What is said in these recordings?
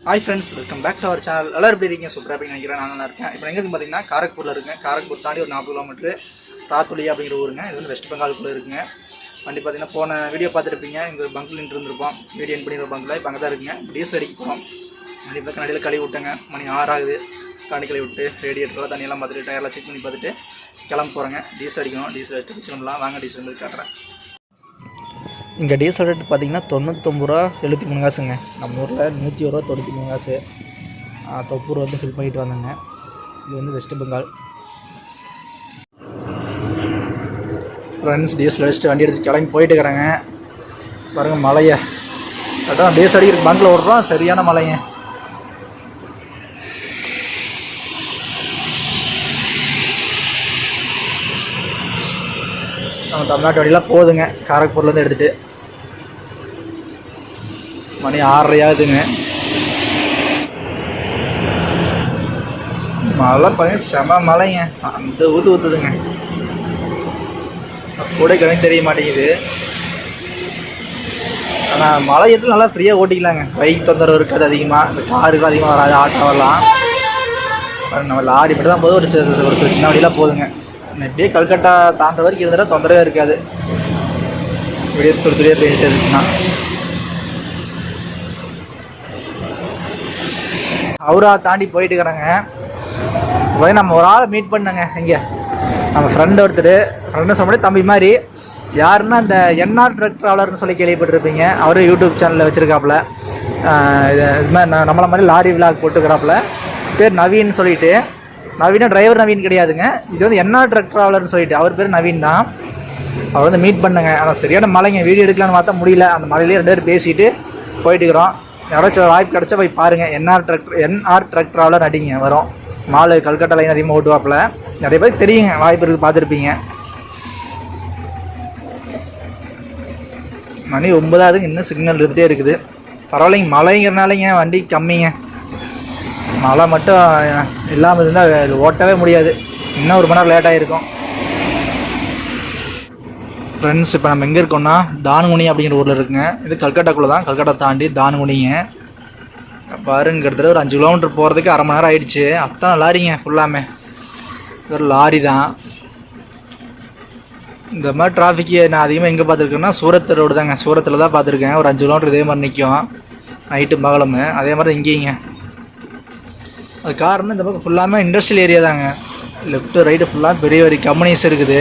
Hi friends, welcome back to our channel. எல்லாரும் எப்படி இருக்கீங்க? சூப்பராக அப்படின்னு நினைக்கிறேன். நான் நல்லா இருக்கேன். இப்போ எங்கே இருக்கு பார்த்தீங்கன்னா காரக்பூரில் இருக்கேன். காரக்பூர் தாண்டி ஒரு 40 கிலோமீட்டர் ராத்துளி அப்படிங்கிற ஊருங்க. இது வந்து வெஸ்ட் பெங்காலுக்குள்ளே இருக்குங்க. வண்டி பார்த்தீங்கன்னா போன வீடியோ பார்த்துருப்பீங்க. இங்கே பங்கில் நின்று இருந்திருப்போம். வீடியோ பண்ணி ஒரு பங்கில் இப்போ அங்கே தான் இருக்குங்க. டீசல் அடிக்க போகிறோம். வண்டி பார்க்க நடியில் கழுவி விட்டேங்க. மணி 6 ஆகுது. காணி கழுவி விட்டு ரேடியேட்டர்லாம் தண்ணியெல்லாம் பார்த்துட்டு டயர்லாம் செக் பண்ணி பார்த்துட்டு கிளம்ப போகிறேங்க. டீசல் அடிக்கணும். டீசல் அடிச்சுட்டு கிளம்பலாம். வாங்க டீசல் வந்து காட்டுறேன். இங்கே டீசல் ரேட் பார்த்தீங்கன்னா 99 ரூபா 73 காசுங்க. நம்ம ஊரில் 101 ரூபா 93 காசு. தொப்பூர் வந்து ஃபில் பண்ணிட்டு வந்தேங்க. இது வந்து வெஸ்ட் பெங்கால். ஃப்ரெண்ட்ஸ், டீசல் அடிச்சுட்டு வண்டி எடுத்து கிளம்பி போயிட்டு இருக்கிறாங்க. பாருங்கள் மழையை அதான் டீசல் அடிக்கிற பங்கில் ஓடுறோம். சரியான மழைங்க. நம்ம தமிழ்நாட்டு வண்டியெலாம் போகுதுங்க. காரக்பூர்லேருந்து எடுத்துகிட்டு மணி 6:30 ஆகுதுங்க. மழை பார்த்தீங்கன்னா செம மழைங்க. அந்த ஊற்றுதுங்க. கூட கிளம்பி தெரிய மாட்டேங்குது. ஆனால் மழை எடுத்து நல்லா ஃப்ரீயாக ஓட்டிக்கலாங்க. பைக் தொந்தரவு இருக்காது அதிகமாக. இந்த காருக்கு அதிகமாக வராது. ஆட்டோவெல்லாம் நம்ம லாரி மட்டும் தான் போது. ஒரு சின்ன வண்டியெலாம் போதுங்க. இப்படியே கல்கட்டா தாண்ட வரைக்கும் இருந்தால் தொந்தரவே இருக்காது. இப்படியே துடியாக பேசிட்டு இருந்துச்சுன்னா. அவரா தாண்டி போயிட்டு இருக்கிறாங்க. இப்போ நம்ம ஒரு ஆளை மீட் பண்ணங்க. இங்கே நம்ம ஃப்ரெண்டு ஃப்ரெண்டு சொல்ல தம்பி மாதிரி யாருன்னா இந்த என்ஆர் ட்ரக் ட்ராவலர்னு சொல்லி கேள்விப்பட்டிருப்பீங்க. அவரும் யூடியூப் சேனலில் வச்சுருக்காப்புல. இது மாதிரி நம்மளை மாதிரி லாரி விலாக் போட்டுக்கிறாப்புல. பேர் நவீன் சொல்லிட்டு. நவீனா டிரைவர் நவீன் கிடையாதுங்க. இது வந்து என்ஆர் ட்ரக் ட்ராவலர்னு சொல்லிட்டு அவர் பேர் நவீன் தான். அவர் வந்து மீட் பண்ணுங்க. ஆனால் சரியான மழைங்க. வீடியோ எடுக்கலான்னு பார்த்தா முடியல. அந்த மழையிலே 2 பேர் பேசிட்டு போயிட்டுக்கிறோம். யாராச்சும் வாய்ப்பு கிடச்சா போய் பாருங்கள். என்ஆர் ட்ரக் ட்ராவலர் அடிங்க வரும். மாலு கல்கட்டா லைன் அதிகமாக ஓட்டுவாப்பில். நிறைய பேருக்கு தெரியுங்க. வாய்ப்பு இருக்குது, பார்த்துருப்பீங்க. மணி 9 ஆகுதுங்க. இன்னும் சிக்னல் இருந்துகிட்டே இருக்குது. பரவாயில்லைங்க. மழைங்கிறனாலங்க வண்டி கம்மிங்க. மழை மட்டும் இல்லாமல் இருந்தால் ஓட்டவே முடியாது. இன்னும் 1 மணி நேரம் லேட் ஆகிருக்கும். ஃப்ரெண்ட்ஸ், இப்போ நம்ம எங்கே இருக்கோம்னா தானுகுனி அப்படிங்கிற ஊரில் இருக்குங்க. இது கல்கட்டாக்குள்ளே தான். கல்கட்டா தாண்டி தானுகுனிங்க. பாருங்க, கிட்டத்தட்ட ஒரு 5 கிலோமீட்டர் போகிறதுக்கு 1/2 மணி நேரம் ஆகிடுச்சு. அத்தனை லாரிங்க ஃபுல்லாமே. ஒரு லாரி தான். இந்த மாதிரி டிராஃபிக்கு நான் அதிகமாக எங்கே பார்த்துருக்கேன்னா சூரத் ரோடு தாங்க. சூரத்தில் தான் பார்த்துருக்கேன். ஒரு 5 கிலோமீட்டர் இதே மாதிரி நிற்கும் நைட்டு பகலும். அதே மாதிரி இங்கேங்க. அது காரணம் இந்த பக்கம் ஃபுல்லாமே இண்டஸ்ட்ரியல் ஏரியா தாங்க. லெஃப்ட்டு ரைட்டு ஃபுல்லாக பெரிய பெரிய கம்பெனிஸ் இருக்குது.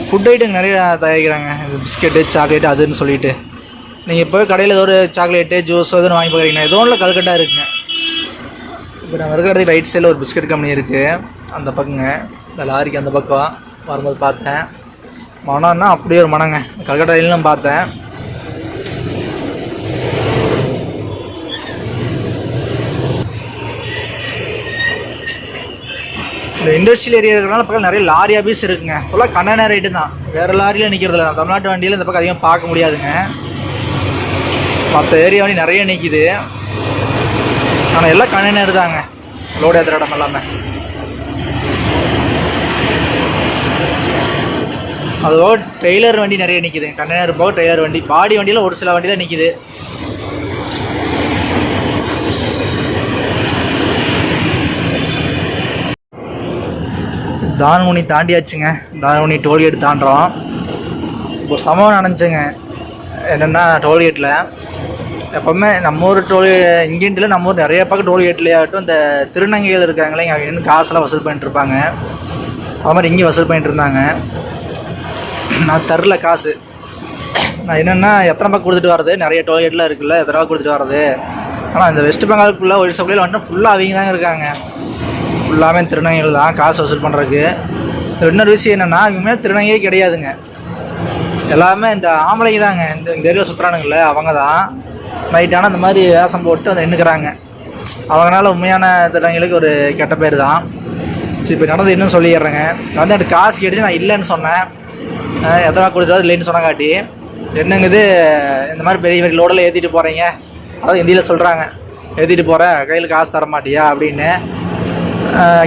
ஃபுட் ஐட்டம் நிறைய தயாரிக்கிறாங்க. பிஸ்கெட்டு சாக்லேட்டு அதுன்னு சொல்லிட்டு. நீங்கள் போய் கடையில் ஒரு சாக்லேட்டு ஜூஸ் அதுன்னு வாங்கி பார்க்குறீங்கன்னா ஏதோ ஒன்றில் கல்கட்டா இருக்குங்க. இப்போ நான் இருக்கிறதுக்கு ரைட் சைடில் ஒரு பிஸ்கெட் கம்பெனி இருக்குது. அந்த பக்கங்க இந்த லாரிக்கு அந்த பக்கம் வரும்போது பார்த்தேன். மனம்னா அப்படியே ஒரு மனங்க. கல்கட்டாயிலும் பார்த்தேன். இந்த இண்டஸ்ட்ரியல் ஏரியா இருக்கிறனால பக்கம் நிறைய லாரி ஆஃபீஸ் இருக்குங்க. ஃபுல்லாக கண்டெய்னர் ரேட்டு தான். வேறு லாரியில் நிற்கிறதில்ல. தமிழ்நாட்டு வண்டியில் இந்த பக்கம் அதிகமாக பார்க்க முடியாதுங்க. மற்ற ஏரியா வண்டி நிறைய நிற்கிது. ஆனால் எல்லாம் கண்டெய்னர் தாங்க. லோடு ஏற்றுற இடம் எல்லாமே. அதுபோக ட்ரெய்லர் வண்டி நிறைய நிற்கிது. கண்டெய்னர் போக ட்ரெய்லர் வண்டி. பாடி வண்டியில் ஒரு சில வண்டி தான் நிற்கிது. தானுகுனி தாண்டியாச்சுங்க. தானுகுனி டோல்கேட் தாண்டுறோம். ஒரு சம்பவம் நடந்துச்சுங்க. என்னென்னா டோல்கேட்டில் எப்போவுமே நம்ம ஊர் இங்கேன்ட்டில் நம்ம ஊர் நிறைய பக்கம் டோல்கேட்லேயாகட்டும் இந்த திருநங்கைகள் இருக்காங்களே அவங்க இன்னும் காசெல்லாம் வசூல் பண்ணிட்டுருப்பாங்க. அது மாதிரி இங்கேயும் வசூல் பண்ணிட்டு இருந்தாங்க. நான் தரல காசு. நான் என்னென்னா எத்தனை பக்கம் கொடுத்துட்டு வர்றது. நிறைய டோல்கேட்லாம் இருக்குல்ல, எத்தனை ரூபா கொடுத்துட்டு வர்றது. ஆனால் இந்த வெஸ்ட் பெங்காலுக்குள்ளே ஒடிசாக்குள்ளே வந்துட்டு ஃபுல்லாக அவங்க தாங்க இருக்காங்க. ஃபுல்லாமே திருநங்கைகள் தான் காசு வசூல் பண்ணுறதுக்கு. இன்னொரு விஷயம் என்னென்னா இவங்க திருநங்கையே கிடையாதுங்க. எல்லாமே இந்த ஆம்பளைங்க தாங்க. இந்த ஏரியா சுற்றுறானுங்கள அவங்க தான் நைட்டான இந்த மாதிரி வேஷம் போட்டு வந்து நின்றுக்கிறாங்க. அவங்களால உண்மையான திருநங்கைகளுக்கு ஒரு கெட்ட பேர் தான். சரி, இப்போ நடந்து இன்னும் சொல்லிடுறேங்க. வந்து எனக்கு காசு கேட்டுச்சு. நான் இல்லைன்னு சொன்னேன். எத்தனை கொடுத்தாது இல்லைன்னு சொன்னங்காட்டி என்னங்குது இந்த மாதிரி பெரிய பெரிய லோடில் ஏற்றிட்டு போகிறீங்க. அதாவது ஹிந்தியில் சொல்கிறாங்க. ஏற்றிட்டு போகிறேன் கையில் காசு தர மாட்டியா அப்படின்னு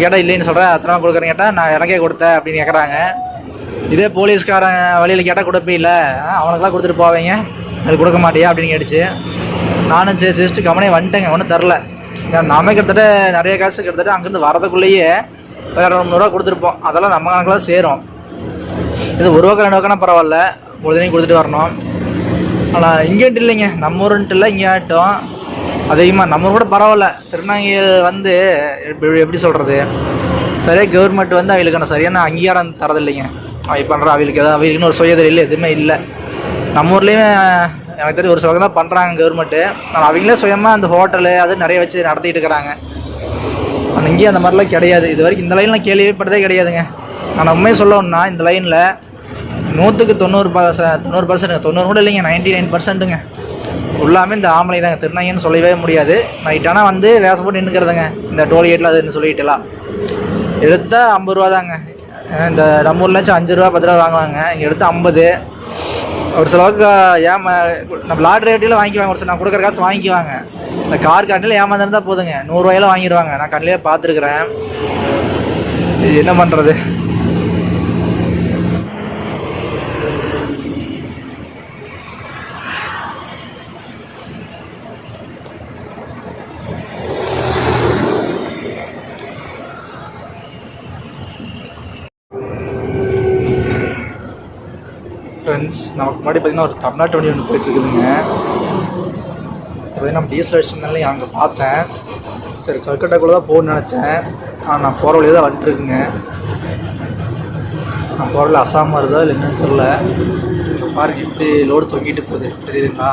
கேட்டால் இல்லைன்னு சொல்கிறேன். எத்தனை கொடுக்குறேன்னு கேட்டால் நான் எனக்கே கொடுத்தேன் அப்படின்னு கேட்குறாங்க. இதே போலீஸ்காரன் வழியில் கேட்டால் கொடுப்பே இல்லை, அவனுக்கெல்லாம் கொடுத்துட்டு போவீங்க, அது கொடுக்க மாட்டியா அப்படின்னு கேட்டுச்சு. நானும் சேர்த்து கவனே வந்துட்டேங்க, ஒன்றும் தரல. நாமே கிட்டத்தட்ட நிறைய காசு கிட்டத்தட்ட அங்கேருந்து வரதுக்குள்ளேயே 200 கொடுத்துருப்போம். அதெல்லாம் நம்ம கணக்கில் சேரும். இது 1 ரூபா 2 ரூபாய்னா பரவாயில்ல, பொழுதுனையும் கொடுத்துட்டு வரணும். ஆனால் இங்கேன்ட்டு இல்லைங்க, நம்ம ஊருன்ட்டு இல்லை, இங்கே ஆகட்டும் அதிகமாக நம்ம கூட பரவாயில்ல. திருநங்கைகள் வந்து எப்படி சொல்கிறது, சரியாக கவர்மெண்ட் வந்து அவங்களுக்கான சரியான அங்கீகாரம் தரதில்லைங்க. அவங்க பண்ணுற அவங்களுக்கு எதாவது அவங்களுக்குன்னு ஒரு சுயதொழில் இல்லை, எதுவுமே இல்லை. நம்ம ஊர்லேயும் எனக்கு தெரிஞ்சு ஒரு சிலவங்க தான் பண்ணுறாங்க கவர்மெண்ட்டு. ஆனால் அவங்களே சுயமாக அந்த ஹோட்டலு அது நிறைய வச்சு நடத்திட்டு இருக்கிறாங்க. ஆனால் இங்கேயும் அந்த மாதிரிலாம் கிடையாது. இது வரைக்கும் இந்த லைனில் கேள்விப்பட்டதே கிடையாதுங்க. ஆனால் உண்மையை சொல்லணும்னா இந்த லைனில் 100க்கு 90% 90 கூட இல்லைங்க, 99%ங்க எல்லாமே இந்த ஆம்பளை தாங்க. திருநங்கைன்னு சொல்லவே முடியாது. நைட்டானா வந்து வேஷம் போட்டு நின்றுக்கிறதுங்க இந்த டோல்கேட்டில். அதுன்னு சொல்லிட்டுலாம் எடுத்தால் 50 ரூபா தாங்க. இந்த நம்ம ஊர்லாச்சும் 5 ரூபா 10 ரூபா வாங்குவாங்க, இங்கே எடுத்தால் 50. ஒரு சிலவுக்கு நம்ம லாட்ரி ரேட்டில் வாங்கிக்குவாங்க, ஒரு சில நான் கொடுக்குற காசு வாங்கிக்குவாங்க. இந்த கார் கண்ணில் ஏமாந்துருந்தால் போதுங்க 100 ரூபாயில வாங்கிடுவாங்க. நான் கண்ணிலே பார்த்துருக்குறேன். இது என்ன பண்ணுறது? ஃப்ரெண்ட்ஸ், நமக்கு முன்னாடி பார்த்திங்கன்னா ஒரு தமிழ்நாட்டு வண்டி ஒன்று போயிட்டுருக்குதுங்க. இப்போ நம்ம டீசல் அடிச்சிருந்தாலே அங்கே பார்த்தேன். சரி கல்கட்டாக்குள்ளே தான் போகணுன்னு நினச்சேன். ஆனால் நான் போகிற வழியாக தான் வந்துட்டுருக்குங்க. நான் போகிற வழியில் அசாம் வருதா இல்லை என்னன்னு தெரில. இப்போ பாருங்க இப்படி லோடு தொங்கிட்டு போகுது, தெரியுதுங்களா?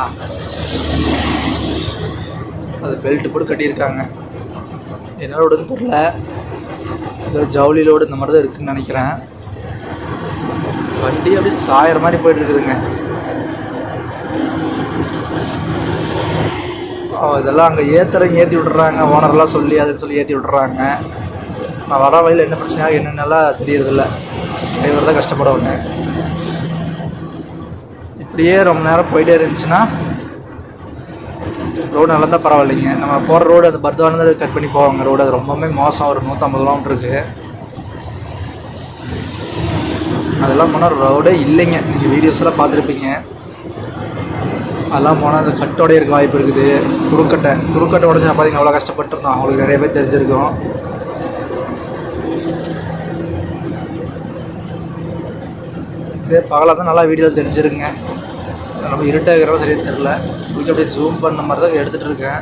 அது பெல்ட்டு போட்டு கட்டியிருக்காங்க. என்ன லோடுன்னு தெரில, ஏதோ ஜவுளி லோடு இந்த மாதிரி தான் இருக்குதுன்னு நினைக்கிறேன். வண்டி அப்படியே சாயிற மாதிரி போயிட்டு இருக்குதுங்க. இதெல்லாம் அங்கே ஏற்றி விட்றாங்க, ஓனரெல்லாம் சொல்லி அதுன்னு சொல்லி ஏற்றி விட்றாங்க. நான் வர வழியில் என்ன பிரச்சனையாக என்னென்னலாம் தெரியறதில்ல. டிரைவர் தான் கஷ்டப்படுவாங்க. இப்படியே ரொம்ப நேரம் போயிட்டே இருந்துச்சுன்னா ரோடு நல்லா தான் பரவாயில்லைங்க. நம்ம போகிற ரோடு அது பர்தானு கட் பண்ணி போவாங்க ரோடு. அது ரொம்பவுமே மோசம். ஒரு 150 கிலோமீட்டர் இருக்குது. அதெல்லாம் போனால் ரோடே இல்லைங்க. நீங்கள் வீடியோஸ்லாம் பார்த்துருப்பீங்க. அதெல்லாம் போனால் அந்த கட்டோடைய இருக்க வாய்ப்பு இருக்குது. குறுக்கட்டை உடச்சு பார்த்தீங்கன்னா அவ்வளோ கஷ்டப்பட்டுருந்தோம். அவங்களுக்கு நிறைய பேர் தெரிஞ்சிருக்கும். இதே பகலாக தான் நல்லா வீடியோ தெரிஞ்சிருங்க. நம்ம இருட்டாகிறோம் சரியாக தெரில. உங்களுக்கு அப்படியே ஜூம் பண்ண மாதிரி தான் எடுத்துகிட்டு இருக்கேன்.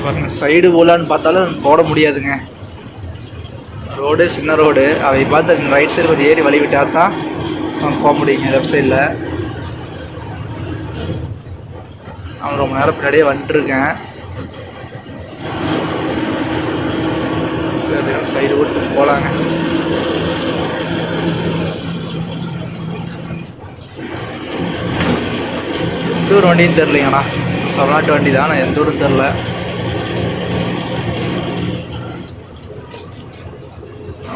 பாருங்கள், சைடு போலான்னு பார்த்தாலும் போட முடியாதுங்க. ரோடு சின்ன ரோடு. அவை பார்த்து ரைட் சைடு கொஞ்சம் ஏறி வழி விட்டால் தான் போக முடியுங்க. லெஃப்ட் சைடில் அவன் ரொம்ப நேரம் பின்னாடியே வந்துட்டுருக்கேன். சைடு விட்டு போகலாங்க. எந்த ஒரு வண்டியும் தெரிலிங்கண்ணா. தமிழ்நாட்டு வண்டி தான், நான் எந்த ஊரும் தெரில.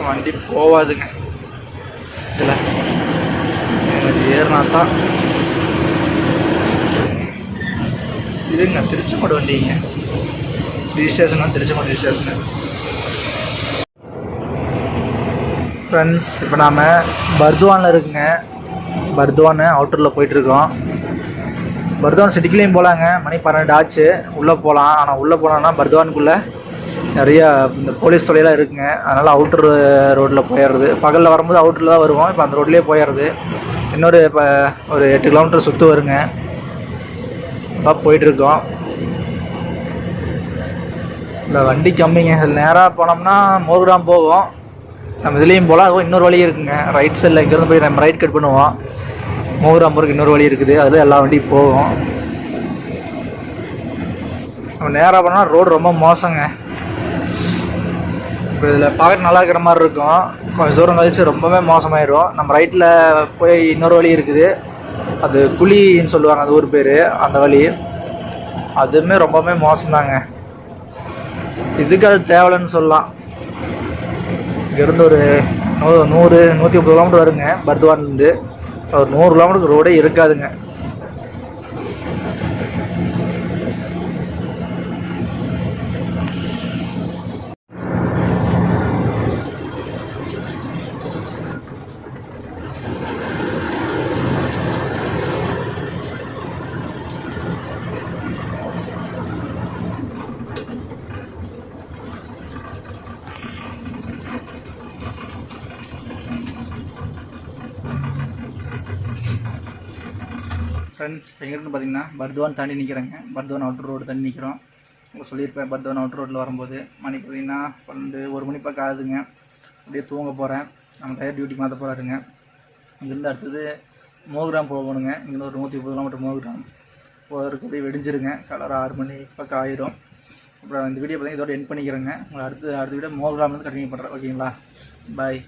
வண்டி போவாதுங்க இதில். எனக்கு ஏறினா தான் இதுங்க. திருச்செங்கோடு வண்டிங்க. ரிஜிஸ்ட்ரேஷன் திருச்செங்கோடு ரிஜிஸ்ட்ரேஷனு. ஃப்ரெண்ட்ஸ், இப்போ நாம் பர்துவானில் இருக்குங்க. பர்துவான் அவுட்டரில் போயிட்டுருக்கோம். பர்துவான் சிட்டிக்குள்ளேயும் போகலாங்க. மணி 12 ஆச்சு. உள்ளே போகலாம். ஆனால் உள்ளே போனோன்னா பர்துவானுக்குள்ளே நிறையா இந்த போலீஸ் தொலைலாம் இருக்குங்க. அதனால் அவுட்ரு ரோட்டில் போயிடுறது. பகலில் வரும்போது அவுட்டரில் தான் வருவோம். இப்போ அந்த ரோட்லேயே போயிடுறது. இன்னொரு இப்போ ஒரு 8 கிலோமீட்டர் சுற்று வருங்க. அதான் போயிட்டுருக்கோம். இல்லை வண்டி கம்மிங்க. அதில் நேராக போனோம்னா மோர்கிராம் போகும். நம்ம இதுலேயும் போகலாம். அதுவும் இன்னொரு வழி இருக்குங்க. ரைட் சைடில் இங்கேருந்து போய் நம்ம ரைட் கட் பண்ணுவோம். மோர்கிராம் போகிறதுக்கு இன்னொரு வழி இருக்குது. அதில் எல்லா வண்டியும் போகும். நம்ம நேராக போனால் ரோடு ரொம்ப மோசங்க. இப்போ இதில் பார்க்க நல்லா இருக்கிற மாதிரி இருக்கும். கொஞ்சம் தூரம் கழிச்சு ரொம்பவே மோசமாயிடும். நம்ம ரைட்டில் போய் இன்னொரு வழி இருக்குது. அது குழின்னு சொல்லுவாங்க, அது ஊர் பேர். அந்த வழி அதுவுமே ரொம்பவே மோசம்தாங்க. இதுக்கு அது தேவலைன்னு சொல்லலாம். இங்கேருந்து ஒரு 100-130 கிலோமீட்டர் வருங்க பர்துவான்லேருந்து. ஒரு 100 கிலோமீட்டருக்கு ரோடே இருக்காதுங்க. ஃப்ரெண்ட்ஸ் எங்கிட்ட பார்த்தீங்கன்னா பர்துவான் தாண்டி நிற்கிறேங்க. பர்துவான் அவுட்டர் ரோடு தாண்டி நிற்கிறோம். உங்களுக்கு சொல்லியிருப்பேன் பர்துவான் அவுட்டர் ரோட்டில் வரும்போது மணி பார்த்தீங்கன்னா 1 மணி பக்கம் ஆகுதுங்க. அப்படியே தூங்க போகிறேன். நம்ம டயர் டியூட்டி மாற்ற போகிறாருங்க. இங்கேருந்து அடுத்தது மோகிராம் போகணுங்க. இங்கேருந்து ஒரு 130 கிலோமீட்டர் மோகிராம் போகிறதுக்கு அப்படியே வெடிஞ்சிருங்க. கலர் 6 மணி பக்கம் ஆயிரும். அப்புறம் இந்த வீடியோ பார்த்தீங்கன்னா இதோட எண்ட் பண்ணிக்கிறேங்க. உங்களை அடுத்த வீடியோ மோகிராம் வந்து கண்டினியூ பண்ணுறேன். ஓகேங்களா? பாய்.